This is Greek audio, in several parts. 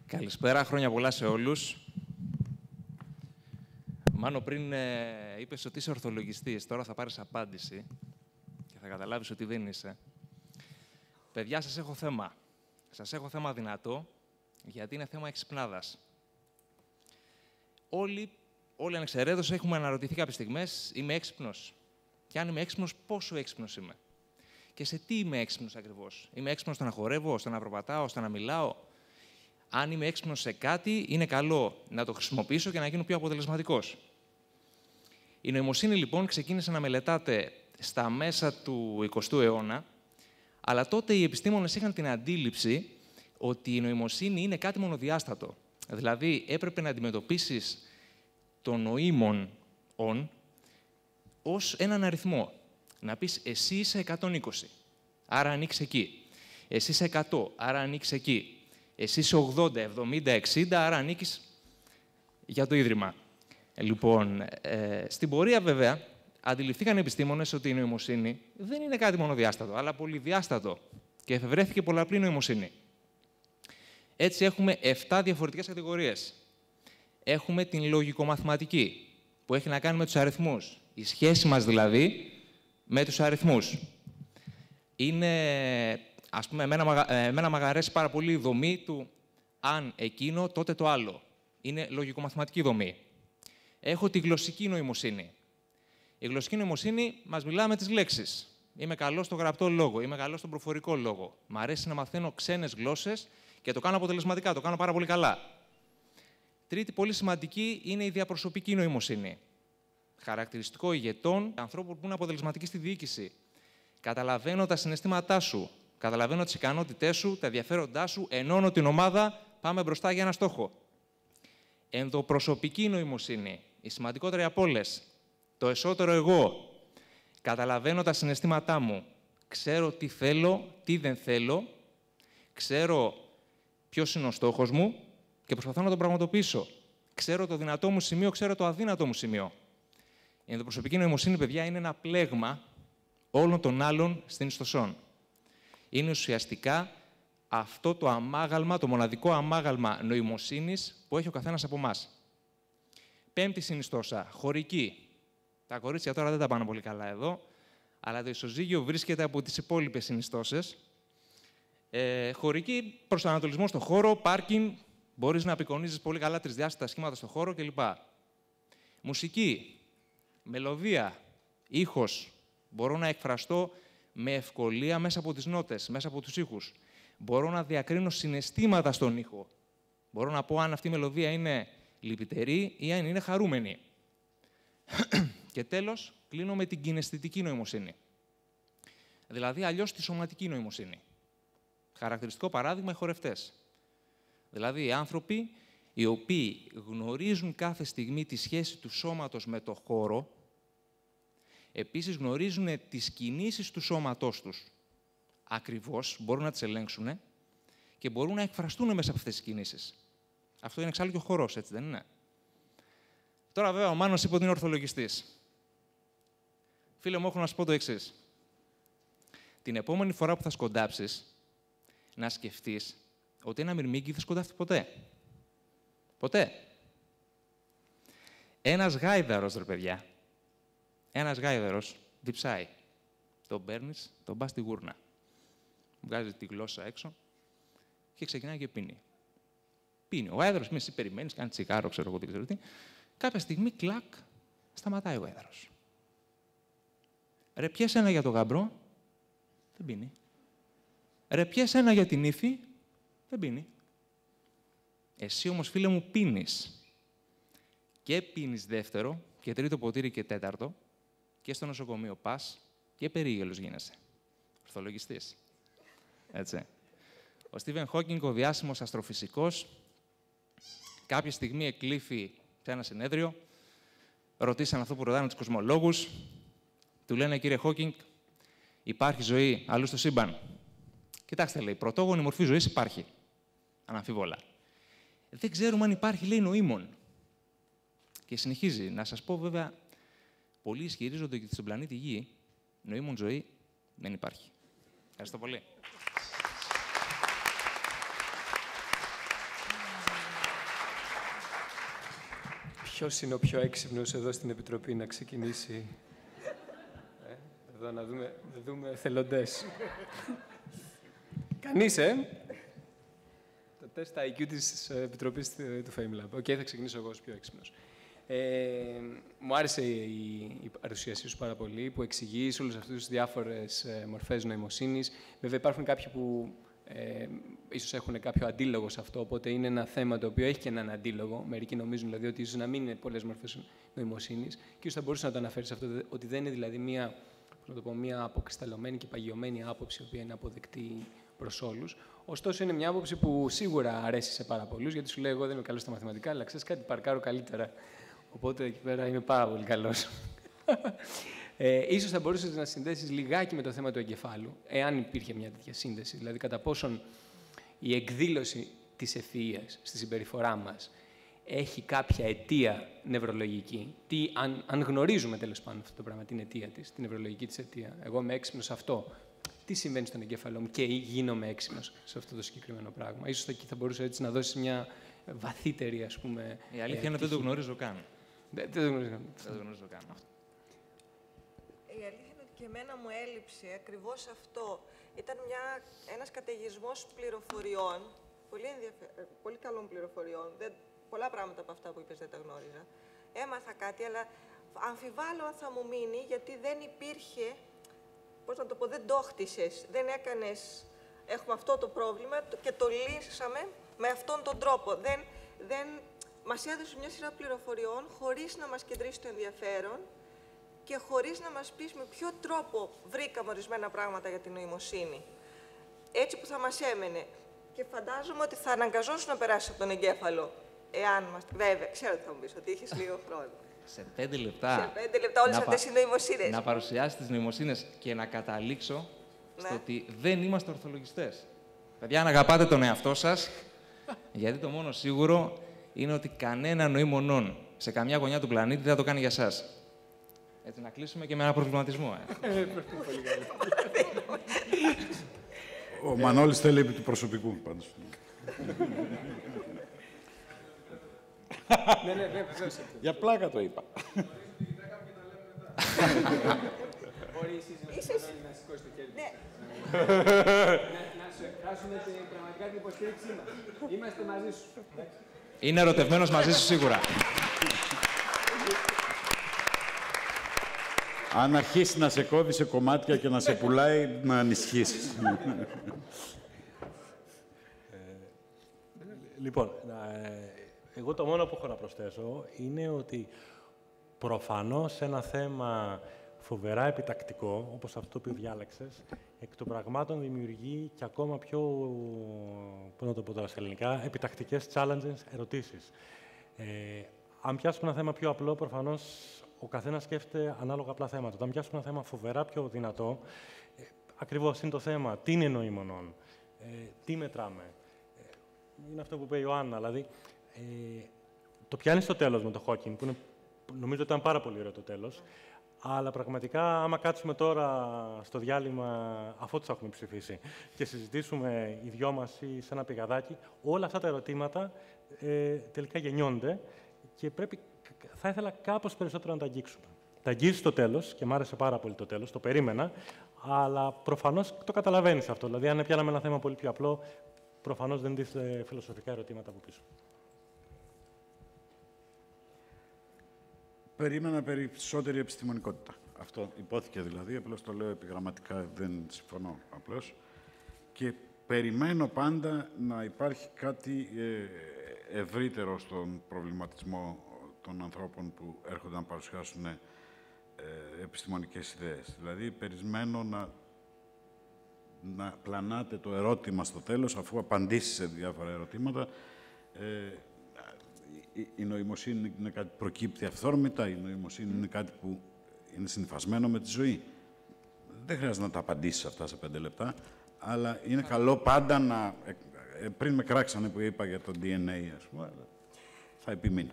Καλησπέρα, χρόνια πολλά σε όλους. Μάνο, πριν είπες ότι είσαι ορθολογιστής, τώρα θα πάρεις απάντηση και θα καταλάβεις ότι δεν είσαι. Παιδιά, σας έχω θέμα. Σας έχω θέμα δυνατό, γιατί είναι θέμα εξυπνάδας. Όλοι ανεξαιρέτως έχουμε αναρωτηθεί κάποιες στιγμές, είμαι έξυπνος. Και αν είμαι έξυπνος, πόσο έξυπνος είμαι. Και σε τι είμαι έξυπνος ακριβώς. Είμαι έξυπνος στο να χορεύω, στο να προπατάω, στο να μιλάω. Αν είμαι έξυπνος σε κάτι, είναι καλό να το χρησιμοποιήσω και να γίνω πιο αποτελεσματικός. Η νοημοσύνη, λοιπόν, ξεκίνησε να μελετάται στα μέσα του 20ου αιώνα, αλλά τότε οι επιστήμονες είχαν την αντίληψη ότι η νοημοσύνη είναι κάτι μονοδιάστατο. Δηλαδή, έπρεπε να αντιμετωπίσεις το νοήμον ως έναν αριθμό. Να πεις, εσύ είσαι 120, άρα ανήκεις εκεί. Εσύ είσαι 100, άρα ανήκεις εκεί. Εσύ είσαι 80, 70, 60, άρα ανήκεις για το Ίδρυμα. Λοιπόν, στην πορεία, βέβαια, αντιληφθήκαν οι επιστήμονες ότι η νοημοσύνη δεν είναι κάτι μονοδιάστατο, αλλά πολυδιάστατο και εφευρέθηκε πολλαπλή νοημοσύνη. Έτσι, έχουμε 7 διαφορετικές κατηγορίες. Έχουμε την λογικομαθηματική, που έχει να κάνει με τους αριθμούς. Η σχέση μας, δηλαδή, με τους αριθμούς. Είναι, ας πούμε, εμένα μ' αρέσει πάρα πολύ η δομή του αν εκείνο, τότε το άλλο. Είναι λογικομαθηματική δομή. Έχω τη γλωσσική νοημοσύνη. Η γλωσσική νοημοσύνη μας μιλά με τις λέξεις. Είμαι καλός στο γραπτό λόγο, είμαι καλός στον προφορικό λόγο. Μ' αρέσει να μαθαίνω ξένες γλώσσες και το κάνω αποτελεσματικά, το κάνω πάρα πολύ καλά. Τρίτη πολύ σημαντική είναι η διαπροσωπική νοημοσύνη. Χαρακτηριστικό ηγετών, ανθρώπων που είναι αποτελεσματικοί στη διοίκηση. Καταλαβαίνω τα συναισθήματά σου, καταλαβαίνω τις ικανότητές σου, τα ενδιαφέροντά σου, ενώνω την ομάδα, πάμε μπροστά για ένα στόχο. Ενδοπροσωπική νοημοσύνη, η σημαντικότερη από όλες. Το εσωτερικό εγώ. Καταλαβαίνω τα συναισθήματά μου. Ξέρω τι θέλω, τι δεν θέλω. Ξέρω ποιος είναι ο στόχος μου και προσπαθώ να τον πραγματοποιήσω. Ξέρω το δυνατό μου σημείο, ξέρω το αδύνατό μου σημείο. Η ενδοπροσωπική νοημοσύνη, παιδιά, είναι ένα πλέγμα όλων των άλλων στην ιστοσόν. Είναι ουσιαστικά αυτό το αμάγαλμα, το μοναδικό αμάγαλμα νοημοσύνης που έχει ο καθένας από εμάς. Πέμπτη συνιστόσα, χωρική. Τα κορίτσια τώρα δεν τα πάνε πολύ καλά εδώ, αλλά το ισοζύγιο βρίσκεται από τις υπόλοιπες συνιστώσεις. Χωρική, προσανατολισμό στο χώρο, πάρκινγκ, μπορείς να απεικονίζεις πολύ καλά τρισδιάστατα σχήματα στο χώρο κλπ. Μουσική, μελωδία, ήχος. Μπορώ να εκφραστώ με ευκολία μέσα από τις νότες, μέσα από τους ήχους. Μπορώ να διακρίνω συναισθήματα στον ήχο. Μπορώ να πω αν αυτή η μελωδία είναι λυπητερή ή αν είναι χαρούμενη. Και τέλος, κλείνω με την κιναισθητική νοημοσύνη. Δηλαδή, αλλιώς τη σωματική νοημοσύνη. Χαρακτηριστικό παράδειγμα, οι χορευτές. Δηλαδή, οι άνθρωποι οι οποίοι γνωρίζουν κάθε στιγμή τη σχέση του σώματος με το χώρο, επίσης γνωρίζουν τις κινήσεις του σώματός τους ακριβώς, μπορούν να τις ελέγξουν και μπορούν να εκφραστούν μέσα από αυτές τις κινήσεις. Αυτό είναι εξάλλου και ο χορός, έτσι δεν είναι? Τώρα, βέβαια, ο Μάνος είπε ότι είναι ορθολογιστής. Φίλε μου, έχω να σου πω το εξής. Την επόμενη φορά που θα σκοντάψεις, να σκεφτείς ότι ένα μυρμήγκι δεν σκοντάφτει ποτέ. Ποτέ. Ένας γάιδαρος, ρε παιδιά, ένας γάιδαρος διψάει. Τον παίρνεις, τον πας στη γούρνα. Βγάζει τη γλώσσα έξω και ξεκινάει και πίνει. Πίνει. Ο γάιδαρος, εσύ περιμένεις, κάνει τσιγάρο, ξέρω εγώ, δεν ξέρω τι. Κάποια στιγμή, κλακ, σταματάει ο γάιδαρος. Ρε, πιες ένα για το γαμπρό, δεν πίνει. Ρε, πιες ένα για την ύφη, δεν πίνει. Εσύ όμως, φίλε μου, πίνεις. Και πίνεις δεύτερο, και τρίτο ποτήρι και τέταρτο, και στο νοσοκομείο πας και περίγελος γίνεσαι. Ορθολογιστής. Έτσι. Ο Στίβεν Χόκινγκ, ο διάσημος αστροφυσικός, κάποια στιγμή εκλήφθη σε ένα συνέδριο, ρωτήσαν αυτό που ρωτάνε τους κοσμολόγους, του λένε, κύριε Χόκινγκ, υπάρχει ζωή αλλού στο σύμπαν? Κοιτάξτε, λέει, πρωτόγονη μορφή ζωής υπάρχει. Αναμφίβολα. Δεν ξέρουμε αν υπάρχει, λέει, νοήμων. Και συνεχίζει. Να σας πω, βέβαια, πολλοί ισχυρίζονται ότι στον πλανήτη Γη νοήμων ζωή δεν υπάρχει. Ευχαριστώ πολύ. Ποιος είναι ο πιο έξυπνος εδώ στην Επιτροπή να ξεκινήσει? Εδώ να δούμε εθελοντές. Κανείς, Το τεστ IQ της Επιτροπής του FameLab. Οκ, θα ξεκινήσω εγώ ως πιο έξυπνος. Μου άρεσε η παρουσίασή σου πάρα πολύ, που εξηγείς όλους αυτούς τις διάφορες μορφές νοημοσύνης. Βέβαια, υπάρχουν κάποιοι που ίσως έχουν κάποιο αντίλογο σε αυτό, οπότε είναι ένα θέμα το οποίο έχει και έναν αντίλογο. Μερικοί νομίζουν δηλαδή ότι ίσως να μην είναι πολλές μορφές νοημοσύνης, και ίσως θα μπορούσε να το αναφέρει αυτό, ότι δεν είναι δηλαδή μια αποκρισταλωμένη και παγιωμένη άποψη, η οποία είναι αποδεκτή προς όλους. Ωστόσο, είναι μια άποψη που σίγουρα αρέσει σε πάρα πολλούς, γιατί σου λέει: εγώ δεν είμαι καλός στα μαθηματικά, αλλά ξέρεις κάτι, παρκάρω καλύτερα. Οπότε εκεί πέρα είμαι πάρα πολύ καλός. Ίσως θα μπορούσες να συνδέσεις λιγάκι με το θέμα του εγκεφάλου, εάν υπήρχε μια τέτοια σύνδεση. Δηλαδή, κατά πόσον η εκδήλωση της ευφυΐας στη συμπεριφορά μας έχει κάποια αιτία νευρολογική. Αν γνωρίζουμε τέλος πάντων αυτό το πράγμα, την αιτία της, την νευρολογική της αιτία. Εγώ είμαι έξυπνος σε αυτό. Τι συμβαίνει στον εγκέφαλό μου και γίνομαι έξυπνος σε αυτό το συγκεκριμένο πράγμα. Ίσως εκεί θα μπορούσε έτσι να δώσει μια βαθύτερη, ας πούμε. Η αλήθεια είναι ότι δεν το γνωρίζω καν. Δεν το γνωρίζω καν. Η αλήθεια είναι ότι και εμένα μου έλειψε ακριβώς αυτό. Ήταν ένας καταιγισμός πληροφοριών, πολύ καλών πληροφοριών. Πολλά πράγματα από αυτά που είπες δεν τα γνώριζα. Έμαθα κάτι, αλλά αμφιβάλλω αν θα μου μείνει, γιατί δεν υπήρχε, πώς να το πω, δεν το χτίσες, δεν έκανες, έχουμε αυτό το πρόβλημα και το λύσαμε με αυτόν τον τρόπο. Μας έδωσε μια σειρά πληροφοριών χωρίς να μας κεντρήσει το ενδιαφέρον και χωρίς να μας πεις με ποιο τρόπο βρήκαμε ορισμένα πράγματα για την νοημοσύνη. Έτσι που θα μας έμενε. Και φαντάζομαι ότι θα αναγκαζόσουν να περάσει από τον εγκέφαλο. Βέβαια, ξέρω ότι θα μου πεις ότι είχες λίγο χρόνο. Σε 5 λεπτά. Σε 5 λεπτά όλες αυτές οι νοημοσύνες. Να παρουσιάσεις τις νοημοσύνες και να καταλήξω στο ότι δεν είμαστε ορθολογιστές. Παιδιά, αν αγαπάτε τον εαυτό σας, γιατί το μόνο σίγουρο είναι ότι κανένα νοήμονον σε καμιά γωνιά του πλανήτη δεν θα το κάνει για σας. Έτσι, να κλείσουμε και με ένα προβληματισμό. Ο Μανώλης θέλει επί του προσωπικού, πάντως. Ναι, βεβαίως. Για πλάκα το είπα. Μπορεί εσείς να σηκώσει το χέρι. Να σου εκφράσουμε πραγματικά την υποστήριξή μας. Είμαστε μαζί σου. Είναι ερωτευμένος μαζί σου σίγουρα. Αν αρχίσει να σε κόβει σε κομμάτια και να σε πουλάει, να ανισχύσεις. Λοιπόν, εγώ το μόνο που έχω να προσθέσω είναι ότι προφανώς σε ένα θέμα φοβερά επιτακτικό, όπως αυτό που διάλεξες, εκ των πραγμάτων δημιουργεί και ακόμα πιο, πώς να το πω τώρα στα ελληνικά, επιτακτικές challenges, ερωτήσεις. Αν πιάσουμε ένα θέμα πιο απλό, προφανώς ο καθένας σκέφτεται ανάλογα απλά θέματα. Όταν πιάσουμε ένα θέμα φοβερά πιο δυνατό, ακριβώς είναι το θέμα. Τι είναι νοήμονον, τι μετράμε. Είναι αυτό που είπε η Ιωάννα, δηλαδή το πιάνει στο τέλος με το Hawking, που είναι, νομίζω ότι ήταν πάρα πολύ ωραίο το τέλος, αλλά πραγματικά άμα κάτσουμε τώρα στο διάλειμμα, αφού τους έχουμε ψηφίσει, και συζητήσουμε οι δυο μας ή σε ένα πηγαδάκι, όλα αυτά τα ερωτήματα τελικά γεννιόνται και θα ήθελα κάπως περισσότερο να τα αγγίξουμε. Τα αγγίζεις στο τέλος, και μ' άρεσε πάρα πολύ το τέλος, το περίμενα, αλλά προφανώς το καταλαβαίνεις αυτό. Δηλαδή, αν πιάναμε ένα θέμα πολύ πιο απλό, προφανώς δεν τίθεται φιλοσοφικά ερωτήματα από πίσω. Περίμενα περισσότερη επιστημονικότητα. Αυτό υπόθηκε δηλαδή, απλώς το λέω επιγραμματικά, δεν συμφωνώ απλώς. Και περιμένω πάντα να υπάρχει κάτι ευρύτερο στον προβληματισμό των ανθρώπων που έρχονται να παρουσιάσουν επιστημονικές ιδέες. Δηλαδή, περιμένω να πλανάτε το ερώτημα στο τέλος, αφού απαντήσει σε διάφορα ερωτήματα. Η νοημοσύνη είναι κάτι που προκύπτει αυθόρμητα, η νοημοσύνη είναι κάτι που είναι συνυφασμένο με τη ζωή. Δεν χρειάζεται να τα απαντήσεις αυτά σε 5 λεπτά, αλλά είναι καλό πάντα να... Πριν με κράξανε που είπα για το DNA, ας πούμε, θα επιμείνω.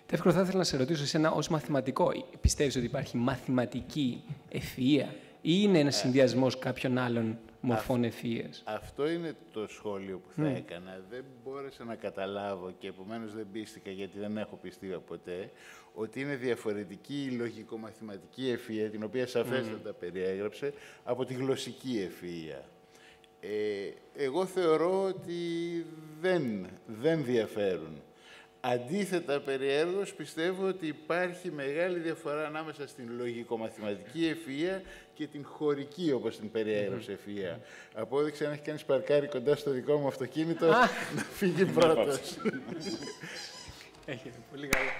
Τεύκρο, θα ήθελα να σε ρωτήσω εσένα ως μαθηματικό. Πιστεύεις ότι υπάρχει μαθηματική ευφυΐα ή είναι ένας συνδυασμός κάποιων άλλων μορφών ευφυΐας. Αυτό είναι το σχόλιο που θα έκανα. Δεν μπόρεσα να καταλάβω και επομένως δεν πίστηκα, γιατί δεν έχω πιστεί ποτέ, ότι είναι διαφορετική η λογικομαθηματική ευφυΐα, την οποία σαφέστατα περιέγραψε, από τη γλωσσική ευφυΐα. Εγώ θεωρώ ότι δεν διαφέρουν. Αντίθετα, περιέργως, πιστεύω ότι υπάρχει μεγάλη διαφορά ανάμεσα στην λογικομαθηματική ευφυΐα και την χωρική, όπως την περιέγραψε ευφυΐα. Απόδειξε, αν έχει κάνει παρκάρει κοντά στο δικό μου αυτοκίνητο, να φύγει πρώτος. Έχει πολύ καλά.